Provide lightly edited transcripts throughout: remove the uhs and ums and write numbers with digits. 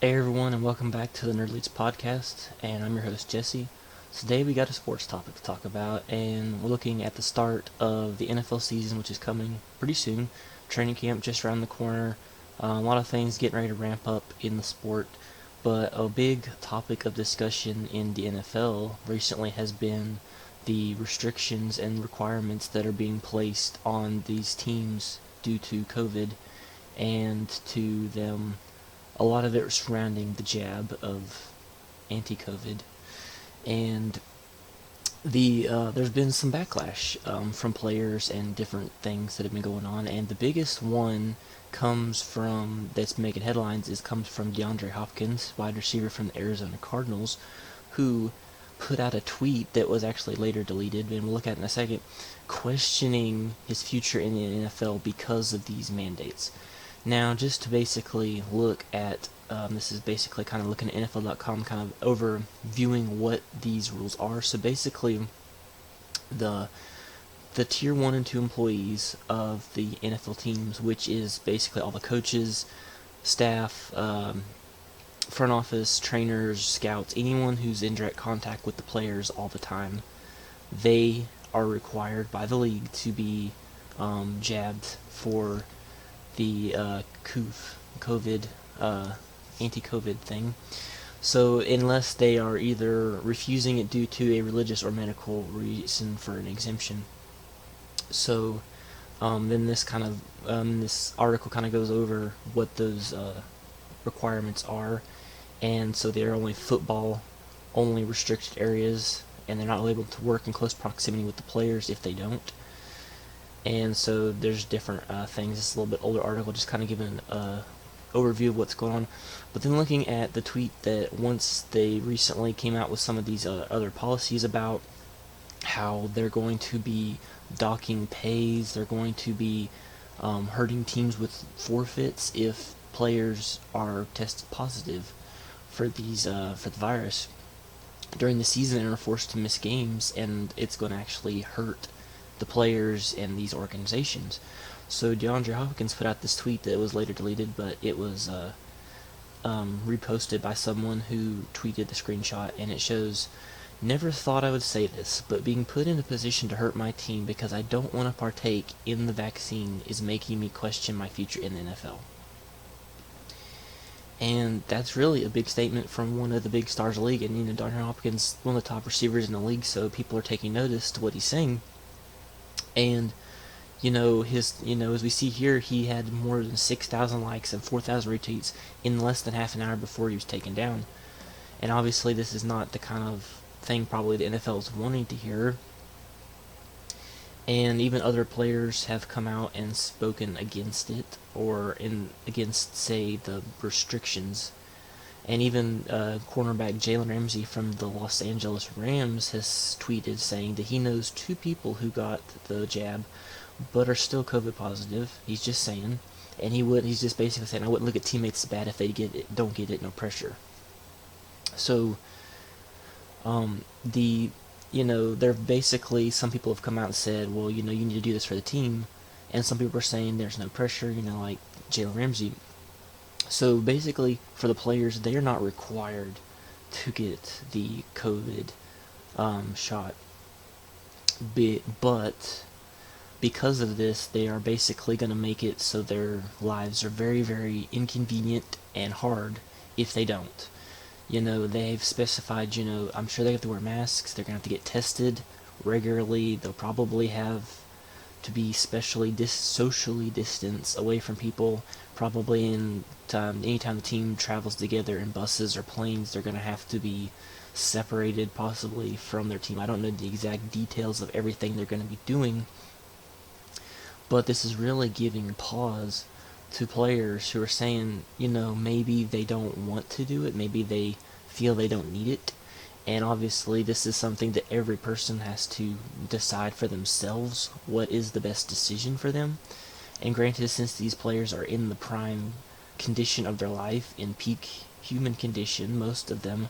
Hey everyone, and welcome back to the Nerdletes podcast. And I'm your host Jesse. Today we got a sports topic to talk about, and we're looking at the start of the NFL season, which is coming pretty soon. Training camp just around the corner. A lot of things getting ready to ramp up in the sport, but a big topic of discussion in the NFL recently has been the restrictions and requirements that are being placed on these teams due to COVID, and to them a lot of it surrounding the jab of anti-COVID, and there's been some backlash from players and different things that have been going on, and the biggest one comes from that's making headlines comes from DeAndre Hopkins, wide receiver from the Arizona Cardinals, who put out a tweet that was actually later deleted, and we'll look at in a second, questioning his future in the NFL because of these mandates. Now, just to basically look at, this is basically kind of looking at NFL.com, kind of overviewing what these rules are. So basically, the the tier 1 and 2 employees of the NFL teams, which is basically all the coaches, staff, front office, trainers, scouts, anyone who's in direct contact with the players all the time, they are required by the league to be jabbed for the COVID, anti-COVID thing. So unless they are either refusing it due to a religious or medical reason for an exemption. So then this article kind of goes over what those requirements are, and so they're only football only restricted areas, and they're not able to work in close proximity with the players if they don't. And so there's different things. It's a little bit older article, just kind of giving an overview of what's going on. But then looking at the tweet that once they recently came out with some of these other policies about how they're going to be docking pays, they're going to be hurting teams with forfeits if players are tested positive for the virus during the season and are forced to miss games, and it's going to actually hurt the players and these organizations. So DeAndre Hopkins put out this tweet that was later deleted, but it was reposted by someone who tweeted the screenshot, and it shows, "Never thought I would say this, but being put in a position to hurt my team because I don't want to partake in the vaccine is making me question my future in the NFL." And that's really a big statement from one of the big stars of the league, and DeAndre Hopkins, one of the top receivers in the league, so people are taking notice to what he's saying. And as we see here, he had more than 6,000 likes and 4,000 retweets in less than half an hour before he was taken down. And obviously this is not the kind of thing probably the NFL is wanting to hear. And even other players have come out and spoken against it, or against, say, the restrictions. And even cornerback Jalen Ramsey from the Los Angeles Rams has tweeted saying that he knows 2 people who got the jab but are still COVID positive. He's just saying, and he's just basically saying, I wouldn't look at teammates as bad if they don't get it, no pressure. So there basically, some people have come out and said, well, you need to do this for the team, and some people are saying there's no pressure, like Jalen Ramsey. So basically, for the players, they are not required to get the COVID shot, but because of this, they are basically going to make it so their lives are very, very inconvenient and hard if they don't. They've specified, I'm sure they have to wear masks, they're going to have to get tested regularly, they'll probably have to be socially distanced away from people. Probably anytime the team travels together in buses or planes, they're going to have to be separated possibly from their team. I don't know the exact details of everything they're going to be doing, but this is really giving pause to players who are saying, maybe they don't want to do it, maybe they feel they don't need it. And obviously this is something that every person has to decide for themselves, what is the best decision for them. And granted, since these players are in the prime condition of their life, in peak human condition, most of them,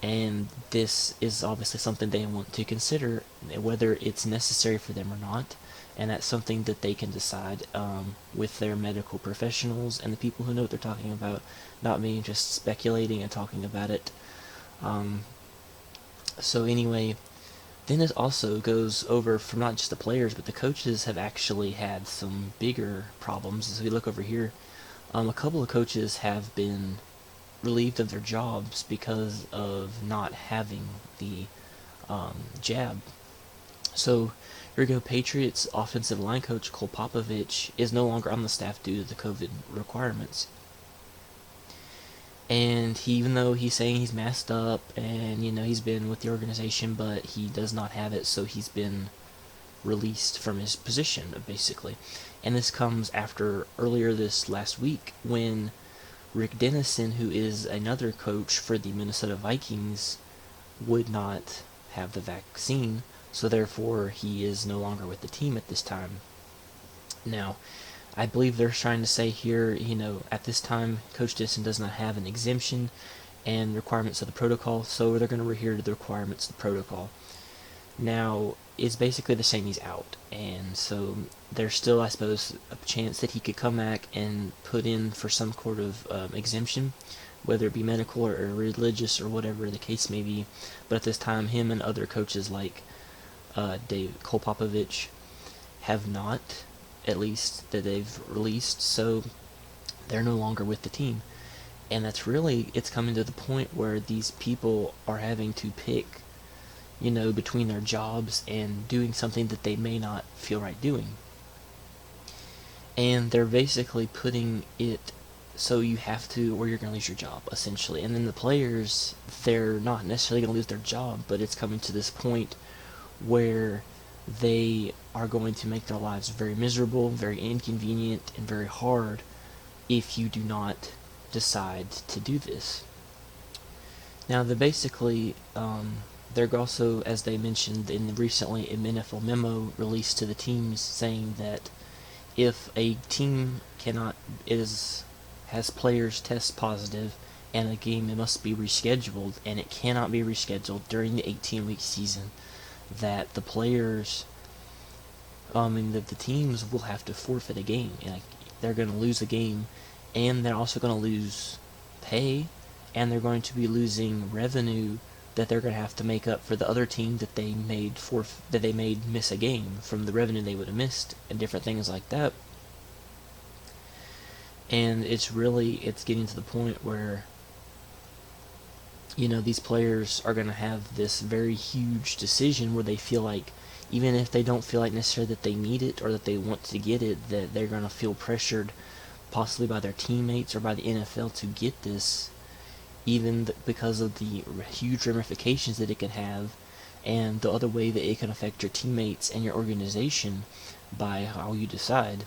And this is obviously something they want to consider, whether it's necessary for them or not. And that's something that they can decide with their medical professionals and the people who know what they're talking about, not me just speculating and talking about it. So anyway, then it also goes over from not just the players, but the coaches have actually had some bigger problems. As we look over here, a couple of coaches have been relieved of their jobs because of not having the jab. So here we go. Patriots offensive line coach Cole Popovich is no longer on the staff due to the COVID requirements. And even though he's saying he's masked up and he's been with the organization, but he does not have it, so he's been released from his position basically. And this comes after earlier this last week when Rick Dennison, who is another coach for the Minnesota Vikings, would not have the vaccine, so therefore he is no longer with the team at this time. Now, I believe they're trying to say here, at this time, Coach Dennison does not have an exemption and requirements of the protocol, so they're going to adhere to the requirements of the protocol. Now, it's basically the same, he's out, and so there's still, I suppose, a chance that he could come back and put in for some sort of exemption, whether it be medical or religious or whatever the case may be. But at this time, him and other coaches like Cole Popovich have not, at least that they've released, so they're no longer with the team. And it's coming to the point where these people are having to pick between their jobs and doing something that they may not feel right doing. And they're basically putting it so you have to, or you're going to lose your job, essentially. And then the players, they're not necessarily going to lose their job, but it's coming to this point where they are going to make their lives very miserable, very inconvenient, and very hard if you do not decide to do this. Now, they're also, as they mentioned recently, an NFL memo released to the teams saying that if a team has players test positive and a game, it must be rescheduled, and it cannot be rescheduled during the 18-week season, that the players, the teams will have to forfeit a game. They're going to lose a game, and they're also going to lose pay, and they're going to be losing revenue that they're going to have to make up for the other team that they made miss a game from the revenue they would have missed and different things like that. And it's getting to the point where these players are going to have this very huge decision where they feel like, even if they don't feel like necessarily that they need it or that they want to get it, that they're going to feel pressured possibly by their teammates or by the NFL to get this, even because of the huge ramifications that it can have and the other way that it can affect your teammates and your organization by how you decide.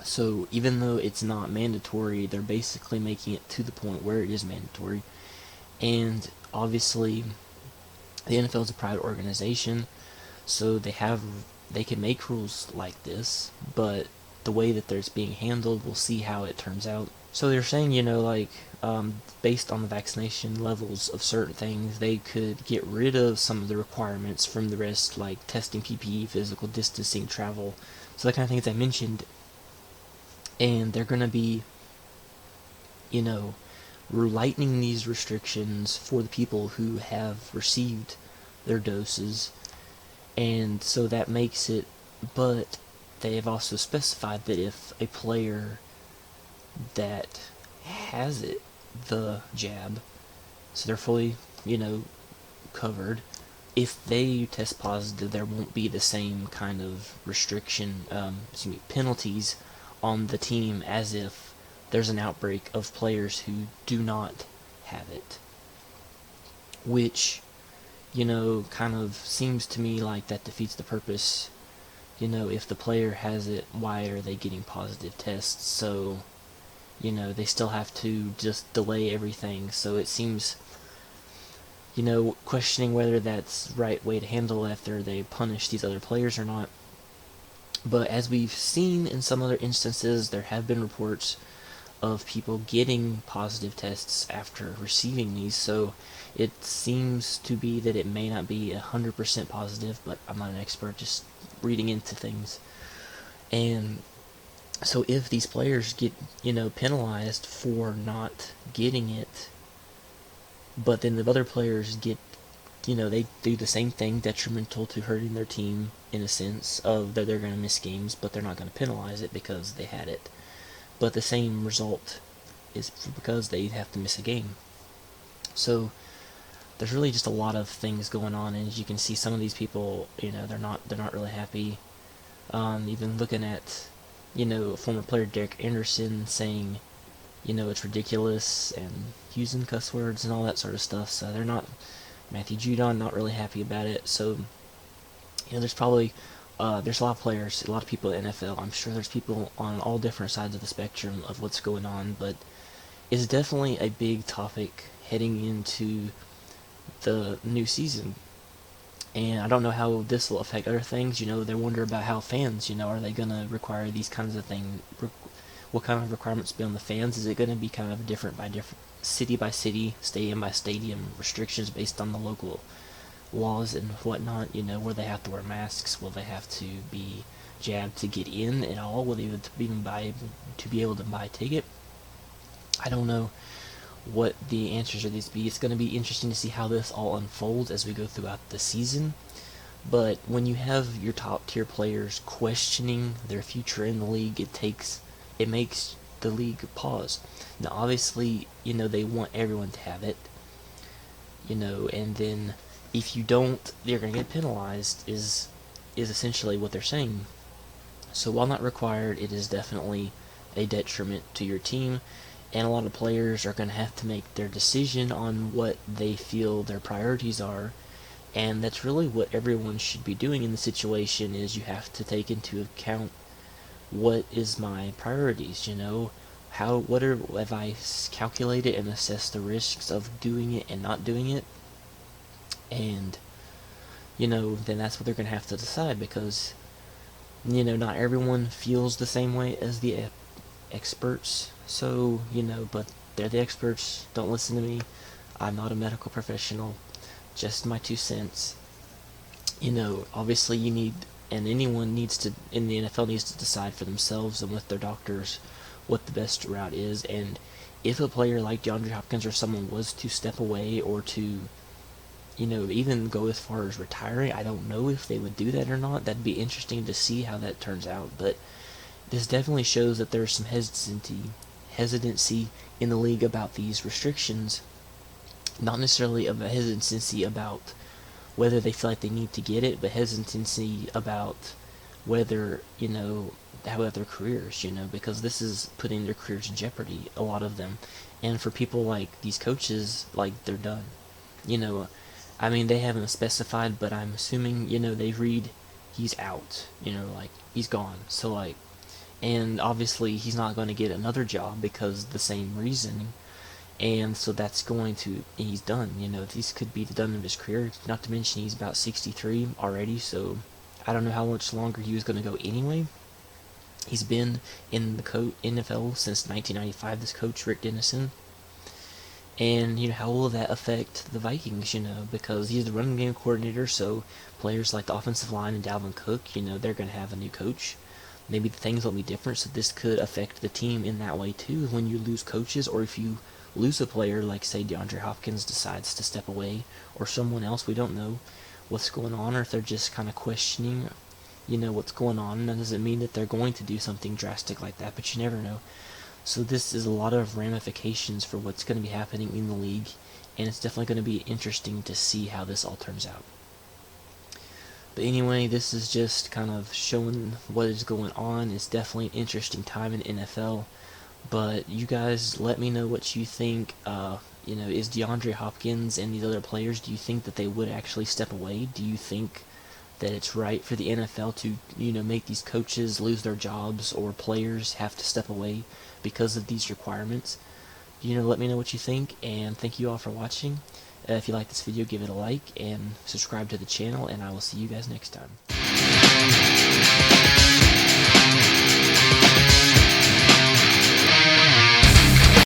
So even though it's not mandatory, they're basically making it to the point where it is mandatory. And obviously, the NFL is a private organization, so they can make rules like this, but the way that it's being handled, we'll see how it turns out. So they're saying, based on the vaccination levels of certain things, they could get rid of some of the requirements from the rest, like testing, PPE, physical distancing, travel, so the kind of things I mentioned. And they're going to be, lightening these restrictions for the people who have received their doses. And so that makes it, but they have also specified that if a player that has the jab, so they're fully, covered, if they test positive, there won't be the same kind of penalties on the team as if there's an outbreak of players who do not have it. Which, kind of seems to me like that defeats the purpose. If the player has it, why are they getting positive tests? So, they still have to just delay everything. So it seems, questioning whether that's the right way to handle it after they punish these other players or not. But as we've seen in some other instances, there have been reports of people getting positive tests after receiving these, so it seems to be that it may not be 100% positive, but I'm not an expert, just reading into things. And so if these players get, penalized for not getting it, but then the other players get, they do the same thing, detrimental to hurting their team in a sense of that they're going to miss games, but they're not going to penalize it because they had it. But the same result is because they have to miss a game. So there's really just a lot of things going on, and as you can see, some of these people, they're not really happy. Even looking at, former player Derek Anderson saying, it's ridiculous, and using cuss words and all that sort of stuff. So they're not, Matthew Judon, not really happy about it. So, there's probably, there's a lot of players, a lot of people in the NFL. I'm sure there's people on all different sides of the spectrum of what's going on, but it's definitely a big topic heading into the new season. And I don't know how this will affect other things. They wonder about how fans, are they going to require these kinds of things? What kind of requirements be on the fans? Is it going to be kind of different by city by city, stadium by stadium, restrictions based on the local laws and whatnot? Where they have to wear masks? Will they have to be jabbed to get in at all? Will they even be able to buy a ticket? I don't know what the answers are these be. It's going to be interesting to see how this all unfolds as we go throughout the season. But when you have your top tier players questioning their future in the league, it makes the league pause. Now obviously, they want everyone to have it, and then if you don't, you're going to get penalized is essentially what they're saying. So while not required, it is definitely a detriment to your team. And a lot of players are going to have to make their decision on what they feel their priorities are. And that's really what everyone should be doing in the situation, is you have to take into account what is my priorities, have I calculated and assessed the risks of doing it and not doing it? And, then that's what they're going to have to decide, because, not everyone feels the same way as the experts. So, but they're the experts. Don't listen to me. I'm not a medical professional. Just my 2 cents. Obviously you need, and anyone needs to, in the NFL, needs to decide for themselves and with their doctors what the best route is. And if a player like DeAndre Hopkins or someone was to step away or to, even go as far as retiring, I don't know if they would do that or not. That'd be interesting to see how that turns out. But this definitely shows that there's some hesitancy in the league about these restrictions. Not necessarily of a hesitancy about whether they feel like they need to get it, but hesitancy about whether, how about their careers, because this is putting their careers in jeopardy, a lot of them. And for people like these coaches, like, they're done. They haven't specified, but I'm assuming, they read he's out, he's gone. So, and obviously he's not going to get another job because the same reasoning. And so that's he's done. This could be the done of his career. Not to mention he's about 63 already, so I don't know how much longer he was going to go anyway. He's been in the NFL since 1995, this coach, Rick Dennison. And, how will that affect the Vikings, because he's the running game coordinator, so players like the offensive line and Dalvin Cook, they're going to have a new coach. Maybe the things will be different, so this could affect the team in that way too, when you lose coaches, or if you lose a player, like say DeAndre Hopkins decides to step away, or someone else, we don't know what's going on, or if they're just kind of questioning, what's going on. That doesn't mean that they're going to do something drastic like that, but you never know. So this is a lot of ramifications for what's going to be happening in the league, and it's definitely going to be interesting to see how this all turns out. But anyway, this is just kind of showing what is going on. It's definitely an interesting time in the NFL. But you guys, let me know what you think. Is DeAndre Hopkins and these other players, do you think that they would actually step away? Do you think that it's right for the NFL to, make these coaches lose their jobs, or players have to step away because of these requirements? Let me know what you think, and thank you all for watching. If you like this video, give it a like and subscribe to the channel, and I will see you guys next time.